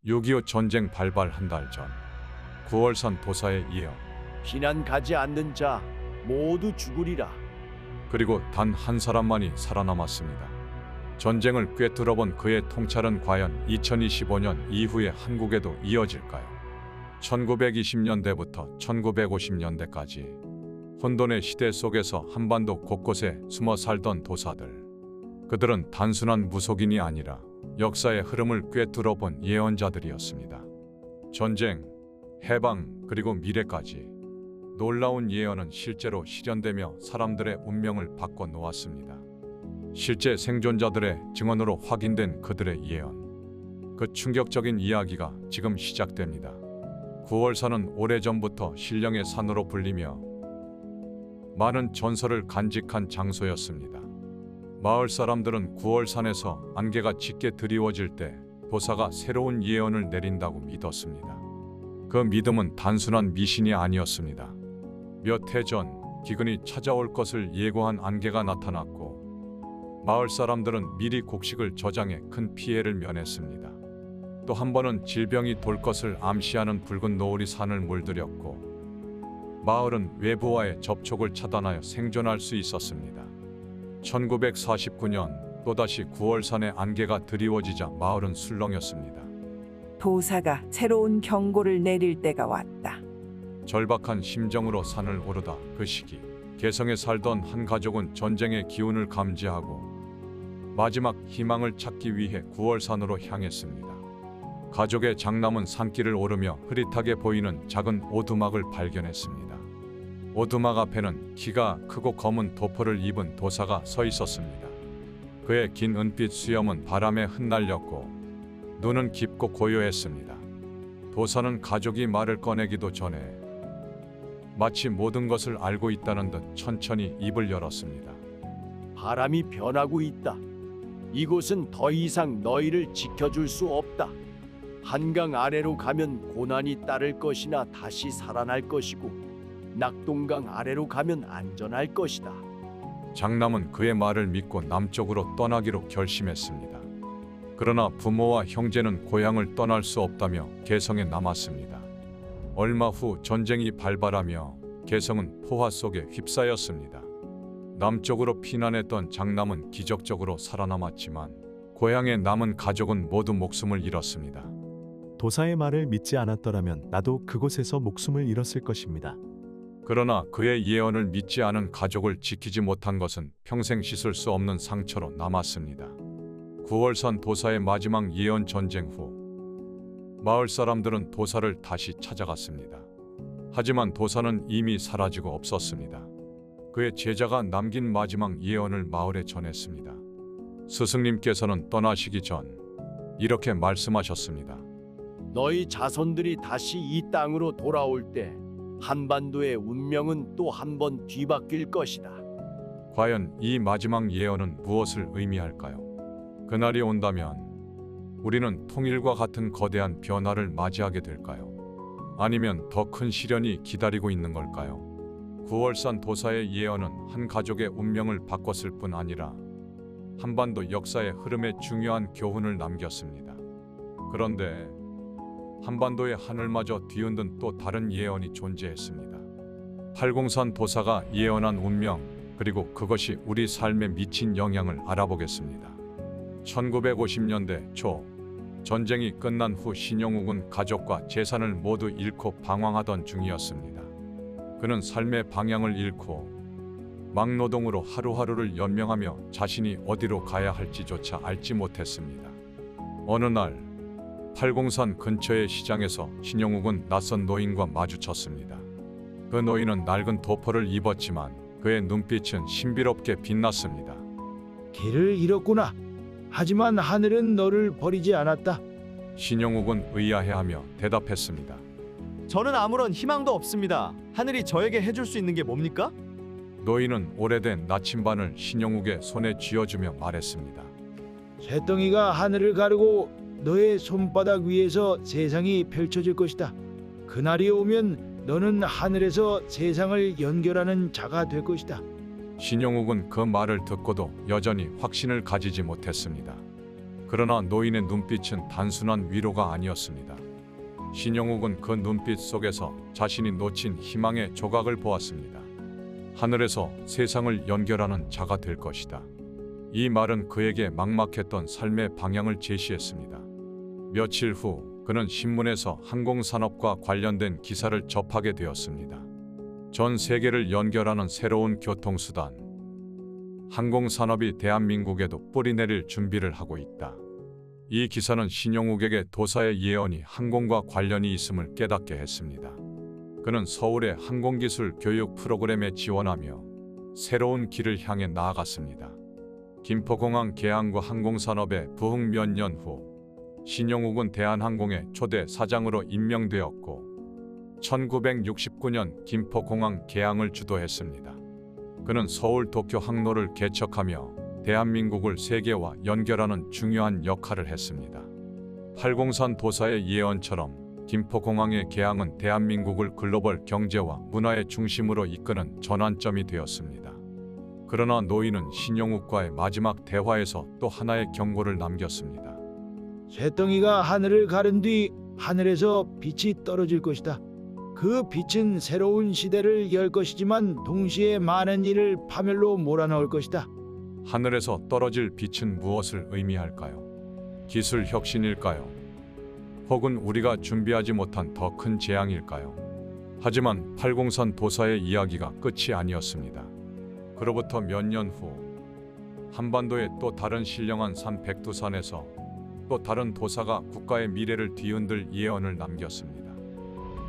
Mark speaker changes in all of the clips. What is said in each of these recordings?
Speaker 1: 6.25 전쟁 발발 한 달 전 구월산 도사의 예언,
Speaker 2: 피난 가지 않는 자 모두 죽으리라.
Speaker 1: 그리고 단 한 사람만이 살아남았습니다. 전쟁을 꿰뚫어본 그의 통찰은 과연 2025년 이후의 한국에도 이어질까요? 1920년대부터 1950년대까지 혼돈의 시대 속에서 한반도 곳곳에 숨어 살던 도사들. 그들은 단순한 무속인이 아니라 역사의 흐름을 꿰뚫어본 예언자들이었습니다. 전쟁, 해방, 그리고 미래까지 놀라운 예언은 실제로 실현되며 사람들의 운명을 바꿔놓았습니다. 실제 생존자들의 증언으로 확인된 그들의 예언. 그 충격적인 이야기가 지금 시작됩니다. 구월산은 오래전부터 신령의 산으로 불리며 많은 전설을 간직한 장소였습니다. 마을 사람들은 구월산에서 안개가 짙게 드리워질 때 도사가 새로운 예언을 내린다고 믿었습니다. 그 믿음은 단순한 미신이 아니었습니다. 몇 해 전 기근이 찾아올 것을 예고한 안개가 나타났고 마을 사람들은 미리 곡식을 저장해 큰 피해를 면했습니다. 또 한 번은 질병이 돌 것을 암시하는 붉은 노을이 산을 물들였고 마을은 외부와의 접촉을 차단하여 생존할 수 있었습니다. 1949년 또다시 구월산의 안개가 드리워지자 마을은 술렁였습니다.
Speaker 3: 도사가 새로운 경고를 내릴 때가 왔다.
Speaker 1: 절박한 심정으로 산을 오르다 그 시기 개성에 살던 한 가족은 전쟁의 기운을 감지하고 마지막 희망을 찾기 위해 구월산으로 향했습니다. 가족의 장남은 산길을 오르며 흐릿하게 보이는 작은 오두막을 발견했습니다. 오두막 앞에는 키가 크고 검은 도포를 입은 도사가 서 있었습니다. 그의 긴 은빛 수염은 바람에 흩날렸고 눈은 깊고 고요했습니다. 도사는 가족이 말을 꺼내기도 전에 마치 모든 것을 알고 있다는 듯 천천히 입을 열었습니다.
Speaker 2: 바람이 변하고 있다. 이곳은 더 이상 너희를 지켜줄 수 없다. 한강 아래로 가면 고난이 따를 것이나 다시 살아날 것이고 낙동강 아래로 가면 안전할 것이다.
Speaker 1: 장남은 그의 말을 믿고 남쪽으로 떠나기로 결심했습니다. 그러나 부모와 형제는 고향을 떠날 수 없다며 개성에 남았습니다. 얼마 후 전쟁이 발발하며 개성은 포화 속에 휩싸였습니다. 남쪽으로 피난했던 장남은 기적적으로 살아남았지만 고향에 남은 가족은 모두 목숨을 잃었습니다.
Speaker 4: 도사의 말을 믿지 않았더라면 나도 그곳에서 목숨을 잃었을 것입니다.
Speaker 1: 그러나 그의 예언을 믿지 않은 가족을 지키지 못한 것은 평생 씻을 수 없는 상처로 남았습니다. 구월산 도사의 마지막 예언 전쟁 후 마을 사람들은 도사를 다시 찾아갔습니다. 하지만 도사는 이미 사라지고 없었습니다. 그의 제자가 남긴 마지막 예언을 마을에 전했습니다. 스승님께서는 떠나시기 전 이렇게 말씀하셨습니다.
Speaker 2: 너희 자손들이 다시 이 땅으로 돌아올 때 한반도의 운명은 또 한 번 뒤바뀔 것이다.
Speaker 1: 과연 이 마지막 예언은 무엇을 의미할까요? 그날이 온다면 우리는 통일과 같은 거대한 변화를 맞이하게 될까요? 아니면 더 큰 시련이 기다리고 있는 걸까요? 구월산 도사의 예언은 한 가족의 운명을 바꿨을 뿐 아니라 한반도 역사의 흐름에 중요한 교훈을 남겼습니다. 그런데 한반도의 하늘마저 뒤흔든 또 다른 예언이 존재했습니다. 팔공산 도사가 예언한 운명, 그리고 그것이 우리 삶에 미친 영향을 알아보겠습니다. 1950년대 초 전쟁이 끝난 후 신영욱은 가족과 재산을 모두 잃고 방황하던 중이었습니다. 그는 삶의 방향을 잃고 막노동으로 하루하루를 연명하며 자신이 어디로 가야 할지조차 알지 못했습니다. 어느 날 팔공산 근처의 시장에서 신영욱은 낯선 노인과 마주쳤습니다. 그 노인은 낡은 도포를 입었지만 그의 눈빛은 신비롭게 빛났습니다.
Speaker 5: 길을 잃었구나. 하지만 하늘은 너를 버리지 않았다.
Speaker 1: 신영욱은 의아해하며 대답했습니다.
Speaker 6: 저는 아무런 희망도 없습니다. 하늘이 저에게 해줄 수 있는 게 뭡니까?
Speaker 1: 노인은 오래된 나침반을 신영욱의 손에 쥐어주며 말했습니다.
Speaker 5: 쇠덩이가 하늘을 가르고 너의 손바닥 위에서 세상이 펼쳐질 것이다. 그날이 오면 너는 하늘에서 세상을 연결하는 자가 될 것이다.
Speaker 1: 신영욱은 그 말을 듣고도 여전히 확신을 가지지 못했습니다. 그러나 노인의 눈빛은 단순한 위로가 아니었습니다. 신영욱은 그 눈빛 속에서 자신이 놓친 희망의 조각을 보았습니다. 하늘에서 세상을 연결하는 자가 될 것이다. 이 말은 그에게 막막했던 삶의 방향을 제시했습니다. 며칠 후 그는 신문에서 항공산업과 관련된 기사를 접하게 되었습니다. 전 세계를 연결하는 새로운 교통수단. 항공산업이 대한민국에도 뿌리내릴 준비를 하고 있다. 이 기사는 신영욱에게 도사의 예언이 항공과 관련이 있음을 깨닫게 했습니다. 그는 서울의 항공기술 교육 프로그램에 지원하며 새로운 길을 향해 나아갔습니다. 김포공항 개항과 항공산업의 부흥 몇 년 후 신영욱은 대한항공의 초대 사장으로 임명되었고 1969년 김포공항 개항을 주도했습니다. 그는 서울 도쿄 항로를 개척하며 대한민국을 세계와 연결하는 중요한 역할을 했습니다. 팔공산 도사의 예언처럼 김포공항의 개항은 대한민국을 글로벌 경제와 문화의 중심으로 이끄는 전환점이 되었습니다. 그러나 노인은 신영욱과의 마지막 대화에서 또 하나의 경고를 남겼습니다.
Speaker 5: 쇠덩이가 하늘을 가른 뒤 하늘에서 빛이 떨어질 것이다. 그 빛은 새로운 시대를 열 것이지만 동시에 많은 일을 파멸로 몰아넣을 것이다.
Speaker 1: 하늘에서 떨어질 빛은 무엇을 의미할까요? 기술 혁신일까요? 혹은 우리가 준비하지 못한 더 큰 재앙일까요? 하지만 팔공산 도사의 이야기가 끝이 아니었습니다. 그로부터 몇 년 후 한반도의 또 다른 신령한 산 백두산에서 또 다른 도사가 국가의 미래를 뒤흔들 예언을 남겼습니다.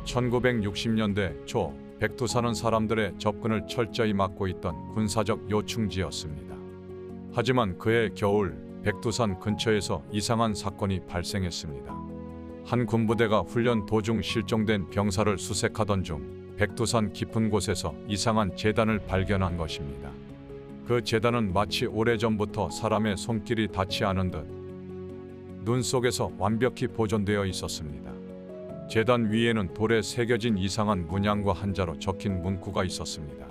Speaker 1: 1960년대 초 백두산은 사람들의 접근을 철저히 막고 있던 군사적 요충지였습니다. 하지만 그해 겨울 백두산 근처에서 이상한 사건이 발생했습니다. 한 군부대가 훈련 도중 실종된 병사를 수색하던 중 백두산 깊은 곳에서 이상한 제단을 발견한 것입니다. 그 제단은 마치 오래전부터 사람의 손길이 닿지 않은 듯 눈 속에서 완벽히 보존되어 있었습니다. 제단 위에는 돌에 새겨진 이상한 문양과 한자로 적힌 문구가 있었습니다.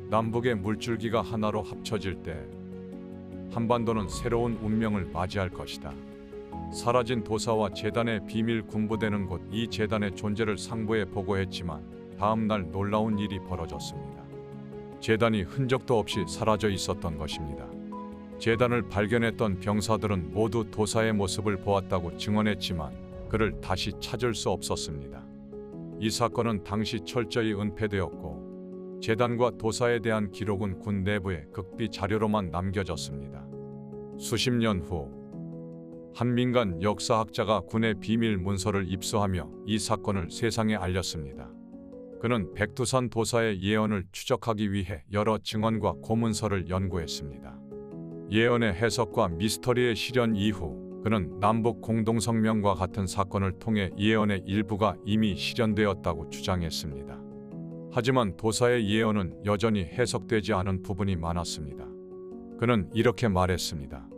Speaker 1: 남북의 물줄기가 하나로 합쳐질 때 한반도는 새로운 운명을 맞이할 것이다. 사라진 도사와 제단의 비밀 군부대는 곧 이 제단의 존재를 상부에 보고했지만 다음 날 놀라운 일이 벌어졌습니다. 제단이 흔적도 없이 사라져 있었던 것입니다. 제단을 발견했던 병사들은 모두 도사의 모습을 보았다고 증언했지만 그를 다시 찾을 수 없었습니다. 이 사건은 당시 철저히 은폐되었고 제단과 도사에 대한 기록은 군 내부의 극비 자료로만 남겨졌습니다. 수십 년 후 한 민간 역사학자가 군의 비밀 문서를 입수하며 이 사건을 세상에 알렸습니다. 그는 백두산 도사의 예언을 추적하기 위해 여러 증언과 고문서를 연구했습니다. 예언의 해석과 미스터리의 실현 이후 그는 남북 공동성명과 같은 사건을 통해 예언의 일부가 이미 실현되었다고 주장했습니다. 하지만 도사의 예언은 여전히 해석되지 않은 부분이 많았습니다. 그는 이렇게 말했습니다.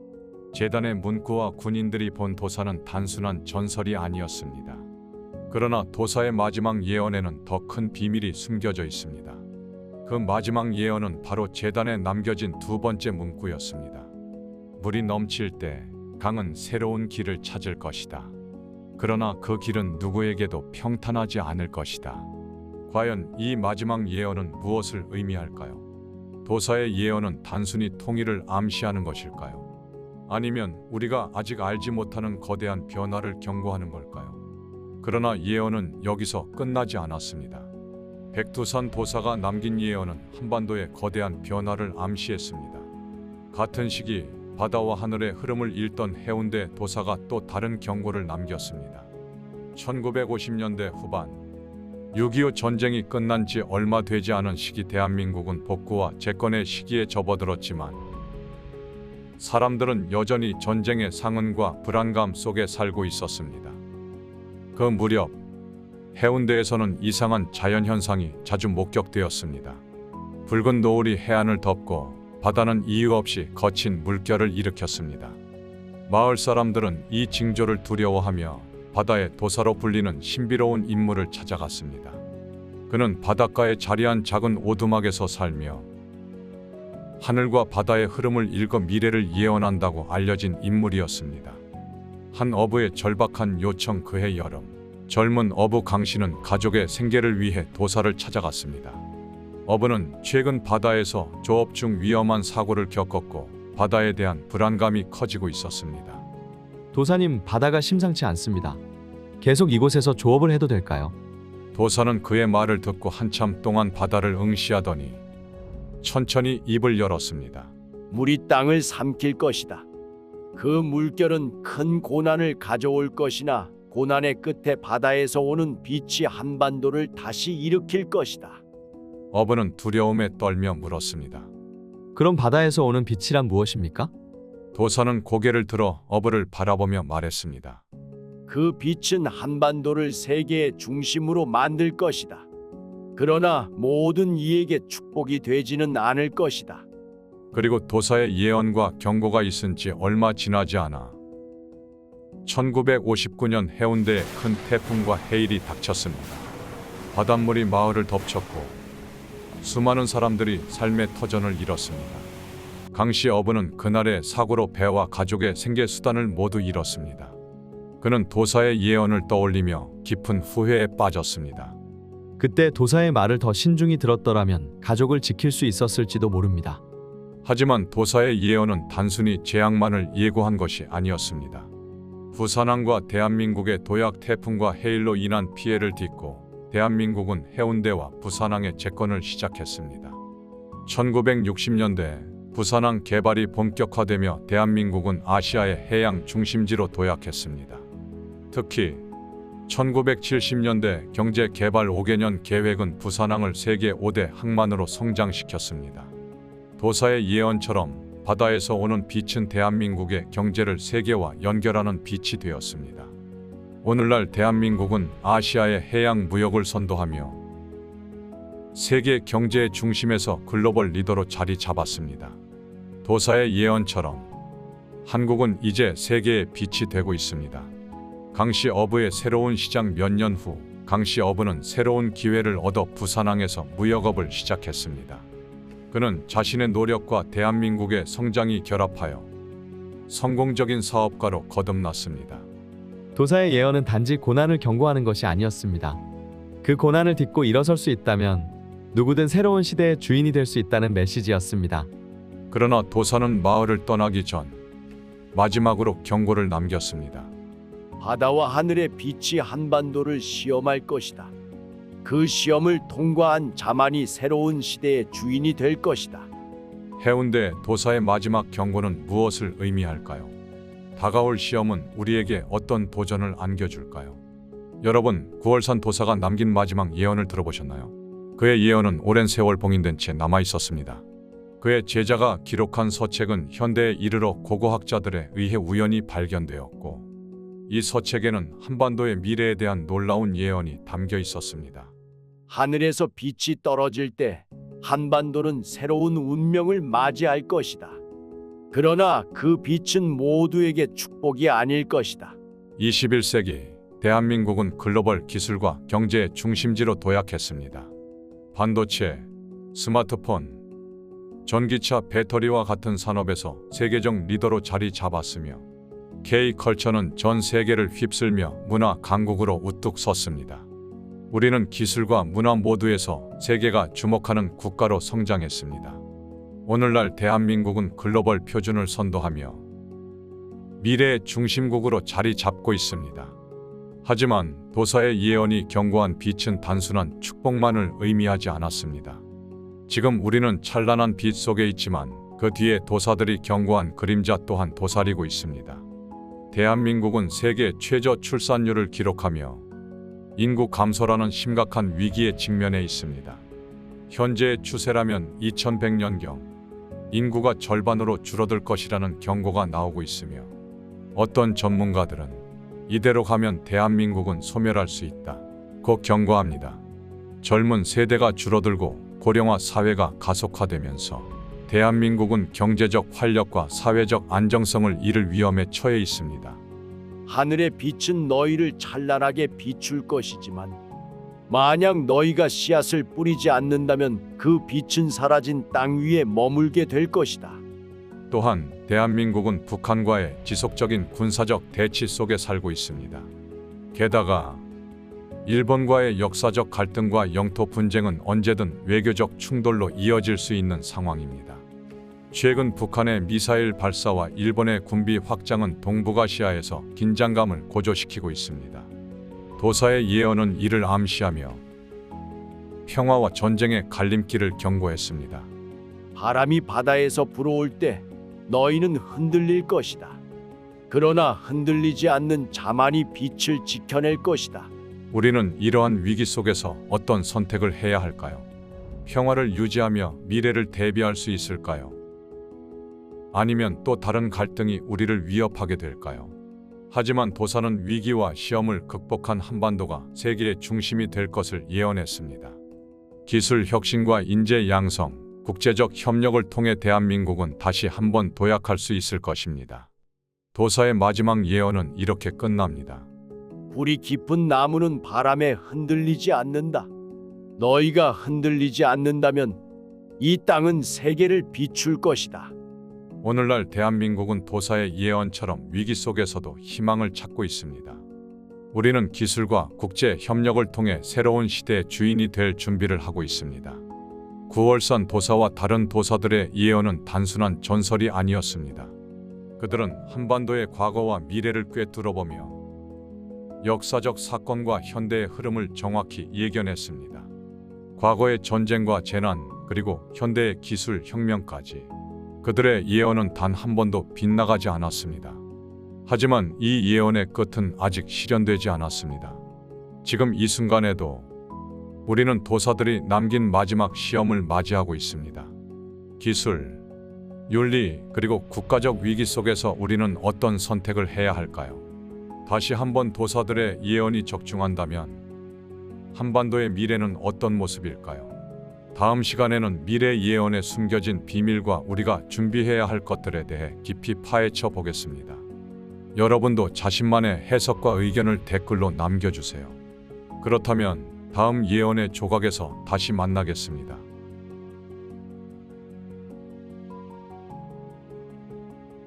Speaker 1: 제단의 문구와 군인들이 본 도사는 단순한 전설이 아니었습니다. 그러나 도사의 마지막 예언에는 더 큰 비밀이 숨겨져 있습니다. 그 마지막 예언은 바로 제단에 남겨진 두 번째 문구였습니다. 물이 넘칠 때 강은 새로운 길을 찾을 것이다. 그러나 그 길은 누구에게도 평탄하지 않을 것이다. 과연 이 마지막 예언은 무엇을 의미할까요? 도사의 예언은 단순히 통일을 암시하는 것일까요? 아니면 우리가 아직 알지 못하는 거대한 변화를 경고하는 걸까요? 그러나 예언은 여기서 끝나지 않았습니다. 백두산 도사가 남긴 예언은 한반도의 거대한 변화를 암시했습니다. 같은 시기 바다와 하늘의 흐름을 읽던 해운대 도사가 또 다른 경고를 남겼습니다. 1950년대 후반 6.25 전쟁이 끝난 지 얼마 되지 않은 시기 대한민국은 복구와 재건의 시기에 접어들었지만 사람들은 여전히 전쟁의 상흔과 불안감 속에 살고 있었습니다. 그 무렵 해운대에서는 이상한 자연현상이 자주 목격되었습니다. 붉은 노을이 해안을 덮고 바다는 이유 없이 거친 물결을 일으켰습니다. 마을 사람들은 이 징조를 두려워하며 바다의 도사로 불리는 신비로운 인물을 찾아갔습니다. 그는 바닷가에 자리한 작은 오두막에서 살며 하늘과 바다의 흐름을 읽어 미래를 예언한다고 알려진 인물이었습니다. 한 어부의 절박한 요청 그해 여름, 젊은 어부 강 씨는 가족의 생계를 위해 도사를 찾아갔습니다. 어부는 최근 바다에서 조업 중 위험한 사고를 겪었고 바다에 대한 불안감이 커지고 있었습니다.
Speaker 6: 도사님, 바다가 심상치 않습니다. 계속 이곳에서 조업을 해도 될까요?
Speaker 1: 도사는 그의 말을 듣고 한참 동안 바다를 응시하더니 천천히 입을 열었습니다.
Speaker 2: 물이 땅을 삼킬 것이다. 그 물결은 큰 고난을 가져올 것이나 고난의 끝에 바다에서 오는 빛이 한반도를 다시 일으킬 것이다.
Speaker 1: 어부는 두려움에 떨며 물었습니다.
Speaker 6: 그럼 바다에서 오는 빛이란 무엇입니까?
Speaker 1: 도사는 고개를 들어 어부를 바라보며 말했습니다.
Speaker 2: 그 빛은 한반도를 세계의 중심으로 만들 것이다. 그러나 모든 이에게 축복이 되지는 않을 것이다.
Speaker 1: 그리고 도사의 예언과 경고가 있은 지 얼마 지나지 않아 1959년 해운대에 큰 태풍과 해일이 닥쳤습니다. 바닷물이 마을을 덮쳤고 수많은 사람들이 삶의 터전을 잃었습니다. 강씨 어부는 그날의 사고로 배와 가족의 생계 수단을 모두 잃었습니다. 그는 도사의 예언을 떠올리며 깊은 후회에 빠졌습니다.
Speaker 6: 그때 도사의 말을 더 신중히 들었더라면 가족을 지킬 수 있었을지도 모릅니다.
Speaker 1: 하지만 도사의 예언은 단순히 재앙만을 예고한 것이 아니었습니다. 부산항과 대한민국의 도약 태풍과 해일로 인한 피해를 딛고 대한민국은 해운대와 부산항의 재건을 시작했습니다. 1960년대 부산항 개발이 본격화되며 대한민국은 아시아의 해양 중심지로 도약했습니다. 특히 1970년대 경제 개발 5개년 계획은 부산항을 세계 5대 항만으로 성장시켰습니다. 도사의 예언처럼 바다에서 오는 빛은 대한민국의 경제를 세계와 연결하는 빛이 되었습니다. 오늘날 대한민국은 아시아의 해양 무역을 선도하며 세계 경제의 중심에서 글로벌 리더로 자리 잡았습니다. 도사의 예언처럼 한국은 이제 세계의 빛이 되고 있습니다. 강씨 어부의 새로운 시작 몇 년 후 강씨 어부는 새로운 기회를 얻어 부산항에서 무역업을 시작했습니다. 그는 자신의 노력과 대한민국의 성장이 결합하여 성공적인 사업가로 거듭났습니다.
Speaker 6: 도사의 예언은 단지 고난을 경고하는 것이 아니었습니다. 그 고난을 딛고 일어설 수 있다면 누구든 새로운 시대의 주인이 될 수 있다는 메시지였습니다.
Speaker 1: 그러나 도사는 마을을 떠나기 전 마지막으로 경고를 남겼습니다.
Speaker 2: 바다와 하늘의 빛이 한반도를 시험할 것이다. 그 시험을 통과한 자만이 새로운 시대의 주인이 될 것이다.
Speaker 1: 해운대 도사의 마지막 경고는 무엇을 의미할까요? 다가올 시험은 우리에게 어떤 도전을 안겨줄까요? 여러분, 구월산 도사가 남긴 마지막 예언을 들어보셨나요? 그의 예언은 오랜 세월 봉인된 채 남아있었습니다. 그의 제자가 기록한 서책은 현대에 이르러 고고학자들에 의해 우연히 발견되었고 이 서책에는 한반도의 미래에 대한 놀라운 예언이 담겨 있었습니다.
Speaker 2: 하늘에서 빛이 떨어질 때 한반도는 새로운 운명을 맞이할 것이다. 그러나 그 빛은 모두에게 축복이 아닐 것이다.
Speaker 1: 21세기 대한민국은 글로벌 기술과 경제의 중심지로 도약했습니다. 반도체, 스마트폰, 전기차 배터리와 같은 산업에서 세계적 리더로 자리 잡았으며 K컬처는 전 세계를 휩쓸며 문화 강국으로 우뚝 섰습니다. 우리는 기술과 문화 모두에서 세계가 주목하는 국가로 성장했습니다. 오늘날 대한민국은 글로벌 표준을 선도하며 미래의 중심국으로 자리 잡고 있습니다. 하지만 도사의 예언이 경고한 빛은 단순한 축복만을 의미하지 않았습니다. 지금 우리는 찬란한 빛 속에 있지만 그 뒤에 도사들이 경고한 그림자 또한 도사리고 있습니다. 대한민국은 세계 최저 출산율을 기록하며 인구 감소라는 심각한 위기에 직면해 있습니다. 현재의 추세라면 2100년경 인구가 절반으로 줄어들 것이라는 경고가 나오고 있으며 어떤 전문가들은 이대로 가면 대한민국은 소멸할 수 있다 고 경고합니다. 젊은 세대가 줄어들고 고령화 사회가 가속화되면서 대한민국은 경제적 활력과 사회적 안정성을 잃을 위험에 처해 있습니다.
Speaker 2: 하늘의 빛은 너희를 찬란하게 비출 것이지만 만약 너희가 씨앗을 뿌리지 않는다면 그 빛은 사라진 땅 위에 머물게 될 것이다.
Speaker 1: 또한 대한민국은 북한과의 지속적인 군사적 대치 속에 살고 있습니다. 게다가 일본과의 역사적 갈등과 영토 분쟁은 언제든 외교적 충돌로 이어질 수 있는 상황입니다. 최근 북한의 미사일 발사와 일본의 군비 확장은 동북아시아에서 긴장감을 고조시키고 있습니다. 도사의 예언은 이를 암시하며 평화와 전쟁의 갈림길을 경고했습니다.
Speaker 2: 바람이 바다에서 불어올 때 너희는 흔들릴 것이다. 그러나 흔들리지 않는 자만이 빛을 지켜낼 것이다.
Speaker 1: 우리는 이러한 위기 속에서 어떤 선택을 해야 할까요? 평화를 유지하며 미래를 대비할 수 있을까요? 아니면 또 다른 갈등이 우리를 위협하게 될까요? 하지만 도사는 위기와 시험을 극복한 한반도가 세계의 중심이 될 것을 예언했습니다. 기술 혁신과 인재 양성, 국제적 협력을 통해 대한민국은 다시 한번 도약할 수 있을 것입니다. 도사의 마지막 예언은 이렇게 끝납니다.
Speaker 2: 뿌리 깊은 나무는 바람에 흔들리지 않는다. 너희가 흔들리지 않는다면 이 땅은 세계를 비출 것이다.
Speaker 1: 오늘날 대한민국은 도사의 예언처럼 위기 속에서도 희망을 찾고 있습니다. 우리는 기술과 국제 협력을 통해 새로운 시대의 주인이 될 준비를 하고 있습니다. 9월산 도사와 다른 도사들의 예언은 단순한 전설이 아니었습니다. 그들은 한반도의 과거와 미래를 꿰뚫어보며 역사적 사건과 현대의 흐름을 정확히 예견했습니다. 과거의 전쟁과 재난, 그리고 현대의 기술 혁명까지 그들의 예언은 단 한 번도 빗나가지 않았습니다. 하지만 이 예언의 끝은 아직 실현되지 않았습니다. 지금 이 순간에도 우리는 도사들이 남긴 마지막 시험을 맞이하고 있습니다. 기술, 윤리, 그리고 국가적 위기 속에서 우리는 어떤 선택을 해야 할까요? 다시 한번 도사들의 예언이 적중한다면 한반도의 미래는 어떤 모습일까요? 다음 시간에는 미래 예언에 숨겨진 비밀과 우리가 준비해야 할 것들에 대해 깊이 파헤쳐 보겠습니다. 여러분도 자신만의 해석과 의견을 댓글로 남겨주세요. 그렇다면 다음 예언의 조각에서 다시 만나겠습니다.